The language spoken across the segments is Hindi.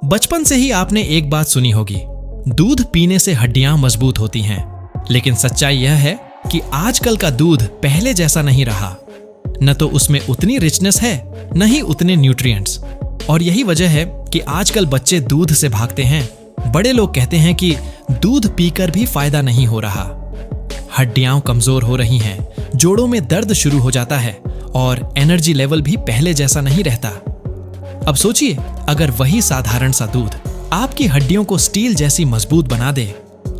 बचपन से ही आपने एक बात सुनी होगी, दूध पीने से हड्डियां मजबूत होती हैं। लेकिन सच्चाई यह है कि आजकल का दूध पहले जैसा नहीं रहा। न तो उसमें उतनी रिचनेस है, न ही उतने न्यूट्रिएंट्स। और यही वजह है कि आजकल बच्चे दूध से भागते हैं। बड़े लोग कहते हैं कि दूध पीकर भी फायदा नहीं हो रहा। हड्डियां कमजोर हो रही हैं, जोड़ों में दर्द शुरू हो जाता है और एनर्जी लेवल भी पहले जैसा नहीं रहता। अब सोचिए, अगर वही साधारण सा दूध आपकी हड्डियों को स्टील जैसी मजबूत बना दे,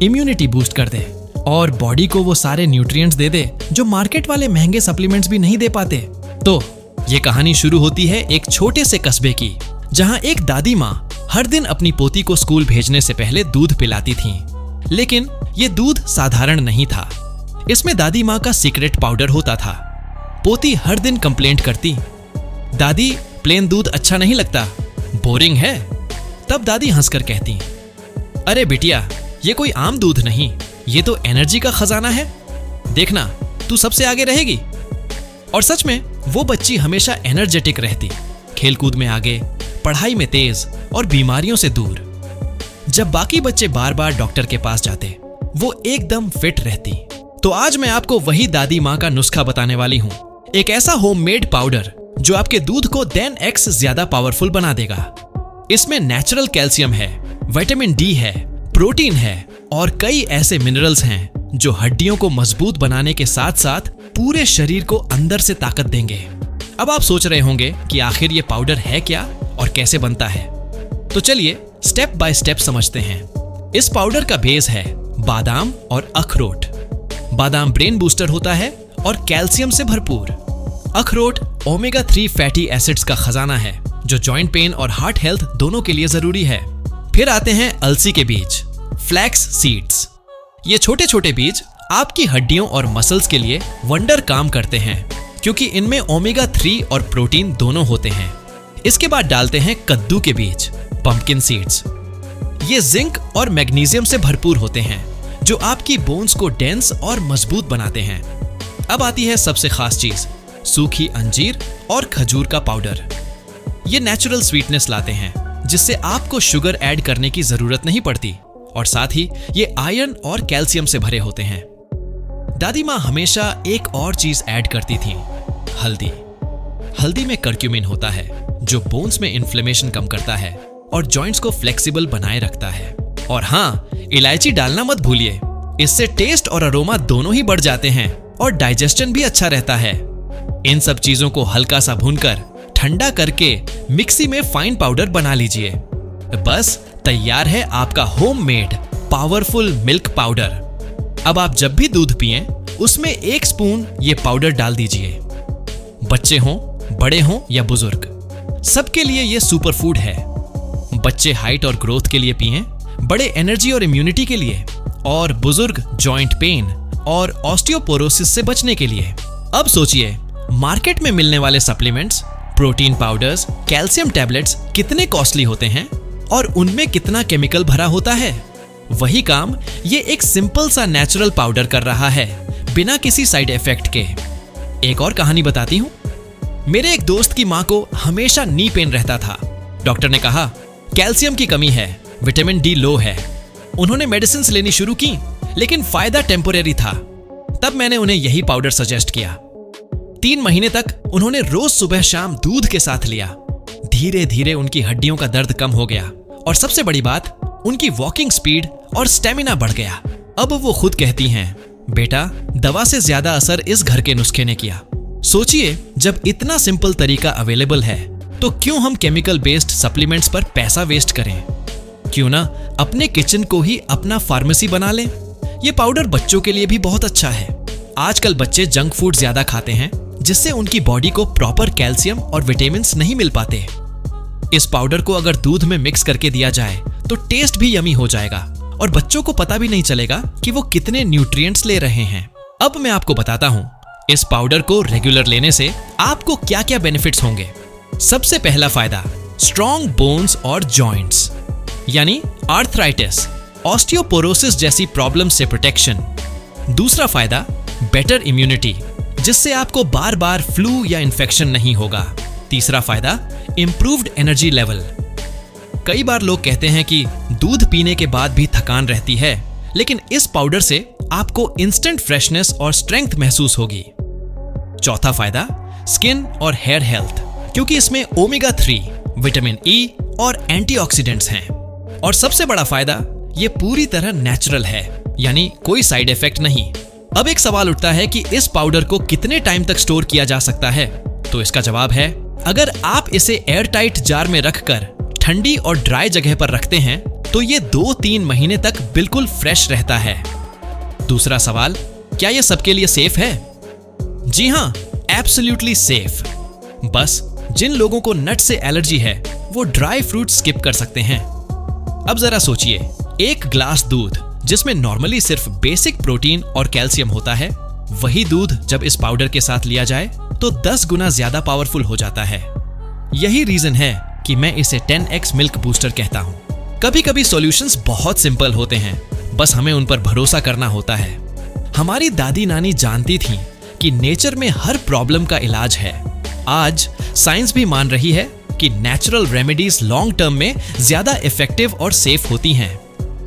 इम्यूनिटी बूस्ट कर दे और बॉडी को वो सारे न्यूट्रिएंट्स दे दे जो मार्केट वाले महंगे सप्लीमेंट्स भी नहीं दे पाते। तो ये कहानी शुरू होती है एक छोटे से कस्बे की, जहां एक दादी माँ हर दिन अपनी पोती को स्कूल भेजने से पहले दूध पिलाती थीं। लेकिन ये दूध साधारण नहीं था। इसमें दादी माँ का सीक्रेट पाउडर होता था। पोती हर दिन कंप्लेंट करती, दादी प्लेन दूध अच्छा नहीं लगता, बोरिंग है। तब दादी हंसकर कहती, अरे बिटिया, ये कोई आम दूध नहीं, ये तो एनर्जी का खजाना है। देखना, तू सबसे आगे रहेगी। और सच में वो बच्ची हमेशा एनर्जेटिक रहती, खेलकूद में आगे, पढ़ाई में तेज और बीमारियों से दूर। जब बाकी बच्चे बार बार डॉक्टर के पास जाते, वो एकदम फिट रहती। तो आज मैं आपको वही दादी माँ का नुस्खा बताने वाली हूँ। एक ऐसा होममेड पाउडर जो आपके दूध को 10x ज्यादा पावरफुल बना देगा। इसमें नेचुरल कैल्शियम है, विटामिन डी है, प्रोटीन है और कई ऐसे मिनरल्स हैं जो हड्डियों को मजबूत बनाने के साथ साथ पूरे शरीर को अंदर से ताकत देंगे। अब आप सोच रहे होंगे कि आखिर ये पाउडर है क्या और कैसे बनता है। तो चलिए स्टेप बाय स्टेप समझते हैं। इस पाउडर का बेस है बादाम और अखरोट। बादाम ब्रेन बूस्टर होता है और कैल्शियम से भरपूर। अखरोट ओमेगा 3 फैटी एसिड्स का खजाना है जो जॉइंट पेन और हार्ट हेल्थ दोनों के लिए जरूरी है। फिर आते हैं अलसी के बीज, फ्लैक्स सीड्स। ये छोटे छोटे बीज आपकी हड्डियों और मसल्स के लिए वंडर काम करते हैं, क्योंकि इनमें ओमेगा 3 और प्रोटीन दोनों होते हैं। इसके बाद डालते हैं कद्दू के बीज, पंपकिन सीड्स। ये जिंक और मैग्नीशियम से भरपूर होते हैं जो आपकी बोन्स को डेंस और मजबूत बनाते हैं। अब आती है सबसे खास चीज, सूखी अंजीर और खजूर का पाउडर। ये नेचुरल स्वीटनेस लाते हैं जिससे आपको शुगर ऐड करने की जरूरत नहीं पड़ती और साथ ही ये आयरन और कैल्शियम से भरे होते हैं। दादी माँ हमेशा एक और चीज ऐड करती थी, हल्दी। हल्दी में करक्यूमिन होता है जो बोन्स में इन्फ्लेमेशन कम करता है और जॉइंट्स को फ्लेक्सिबल बनाए रखता है। और हाँ, इलायची डालना मत भूलिए, इससे टेस्ट और अरोमा दोनों ही बढ़ जाते हैं और डाइजेशन भी अच्छा रहता है। इन सब चीजों को हल्का सा भूनकर ठंडा करके मिक्सी में फाइन पाउडर बना लीजिए। बस तैयार है आपका होममेड पावरफुल मिल्क पाउडर। अब आप जब भी दूध पिएं, उसमें 1 स्पून ये पाउडर डाल दीजिए। बच्चे हों, बड़े हों या बुजुर्ग, सबके लिए ये सुपर फूड है। बच्चे हाइट और ग्रोथ के लिए पिएं, बड़े एनर्जी और इम्यूनिटी के लिए, और बुजुर्ग जॉइंट पेन और ऑस्टियोपोरोसिस से बचने के लिए। अब सोचिए, मार्केट में मिलने वाले supplements, protein powders, calcium tablets कितने कॉस्टली होते हैं और उनमें कितना केमिकल भरा होता है। वही काम ये एक सिंपल सा नेचुरल पाउडर कर रहा है, बिना किसी साइड इफेक्ट के। एक और कहानी बताती हूँ। मेरे एक दोस्त की माँ को हमेशा नी पेन रहता था। डॉक्टर ने कहा कैल्शियम की कमी है, विटामिन डी लो है। उन्होंने मेडिसिन लेनी शुरू की, लेकिन फायदा टेम्पोरेरी था। तब मैंने उन्हें यही पाउडर सजेस्ट किया। 3 महीने तक उन्होंने रोज सुबह शाम दूध के साथ लिया। धीरे धीरे उनकी हड्डियों का दर्द कम हो गया और सबसे बड़ी बात, उनकी वॉकिंग स्पीड और स्टेमिना बढ़ गया। अब वो खुद कहती हैं, बेटा, दवा से ज्यादा असर इस घर के नुस्खे ने किया। सोचिए, जब इतना सिंपल तरीका अवेलेबल है तो क्यों हम केमिकल बेस्ड सप्लीमेंट्स पर पैसा वेस्ट करें? क्यों ना अपने किचन को ही अपना फार्मेसी बना लें। ये पाउडर बच्चों के लिए भी बहुत अच्छा है। आजकल बच्चे जंक फूड ज्यादा खाते हैं, जिससे उनकी बॉडी को प्रॉपर कैल्शियम और विटामिन्स नहीं मिल पाते। इस पाउडर को अगर दूध में मिक्स करके दिया जाए तो टेस्ट भी यमी हो जाएगा और बच्चों को पता भी नहीं चलेगा कि वो कितने न्यूट्रिएंट्स ले रहे हैं। अब मैं आपको बताता हूँ, इस पाउडर को रेगुलर लेने से आपको क्या क्या बेनिफिट्स होंगे। सबसे पहला फायदा, स्ट्रॉन्ग बोन्स और जॉइंट्स, यानी आर्थराइटिस, ऑस्टियोपोरोसिस जैसी प्रॉब्लम से प्रोटेक्शन। दूसरा फायदा, बेटर इम्यूनिटी, जिससे आपको बार बार फ्लू या इन्फेक्शन नहीं होगा। तीसरा फायदा, इंप्रूव्ड एनर्जी लेवल। कई बार लोग कहते हैं कि दूध पीने के बाद भी थकान रहती है, लेकिन इस पाउडर से आपको इंस्टेंट फ्रेशनेस और स्ट्रेंथ महसूस होगी। चौथा फायदा, स्किन और हेयर हेल्थ, क्योंकि इसमें ओमेगा 3, विटामिन ई और एंटीऑक्सीडेंट्स हैं। और सबसे बड़ा फायदा, ये पूरी तरह नेचुरल है, यानी कोई साइड इफेक्ट नहीं। अब एक सवाल उठता है कि इस पाउडर को कितने टाइम तक स्टोर किया जा सकता है? तो इसका जवाब है, अगर आप इसे एयरटाइट जार में रखकर ठंडी और ड्राई जगह पर रखते हैं तो ये 2-3 महीने तक बिल्कुल फ्रेश रहता है। दूसरा सवाल, क्या यह सबके लिए सेफ है? जी हां, एब्सोल्युटली सेफ। बस जिन लोगों को नट से एलर्जी है वो ड्राई फ्रूट स्किप कर सकते हैं। अब जरा सोचिए, एक ग्लास दूध जिसमें नॉर्मली सिर्फ बेसिक प्रोटीन और कैल्शियम होता है, वही दूध जब इस पाउडर के साथ लिया जाए तो 10 गुना ज्यादा पावरफुल हो जाता है। यही रीजन है कि मैं इसे 10x मिल्क बूस्टर कहता हूं। कभी कभी सॉल्यूशंस बहुत सिंपल होते हैं, बस हमें उन पर भरोसा करना होता है। हमारी दादी नानी जानती थीं कि नेचर में हर प्रॉब्लम का इलाज है। आज साइंस भी मान रही है कि नेचुरल रेमेडीज लॉन्ग टर्म में ज्यादा इफेक्टिव और सेफ होती हैं।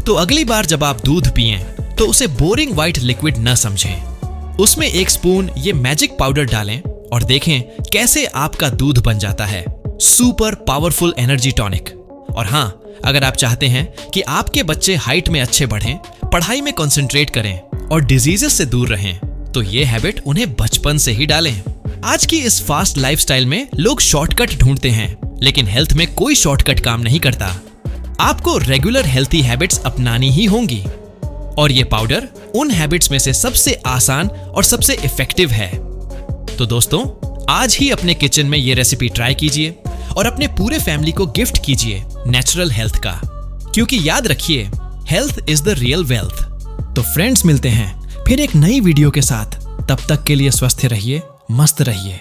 तो अगली बार जब आप दूध पिएं तो उसे बोरिंग व्हाइट लिक्विड न समझें। उसमें 1 स्पून ये मैजिक पाउडर डालें और देखें कैसे आपका दूध बन जाता है सुपर पावरफुल एनर्जी टॉनिक। और हाँ, अगर आप चाहते हैं कि आपके बच्चे हाइट में अच्छे बढ़ें, पढ़ाई में कंसंट्रेट करें और डिजीजेस से दूर रहें, तो ये हैबिट उन्हें बचपन से ही डालें। आज की इस फास्ट लाइफस्टाइल में लोग शॉर्टकट ढूंढते हैं, लेकिन हेल्थ में कोई शॉर्टकट काम नहीं करता। आपको रेगुलर हेल्थी हैबिट्स अपनानी ही होंगी, और ये पाउडर उन हैबिट्स में से सबसे आसान और सबसे इफेक्टिव है। तो दोस्तों, आज ही अपने किचन में ये रेसिपी ट्राई कीजिए और अपने पूरे फैमिली को गिफ्ट कीजिए नेचुरल हेल्थ का, क्योंकि याद रखिए, health is the real wealth. तो फ्रेंड्स, मिलते हैं फिर एक नई वीडियो के साथ। तब तक के लिए स्वस्थ रहिए, मस्त रहिए।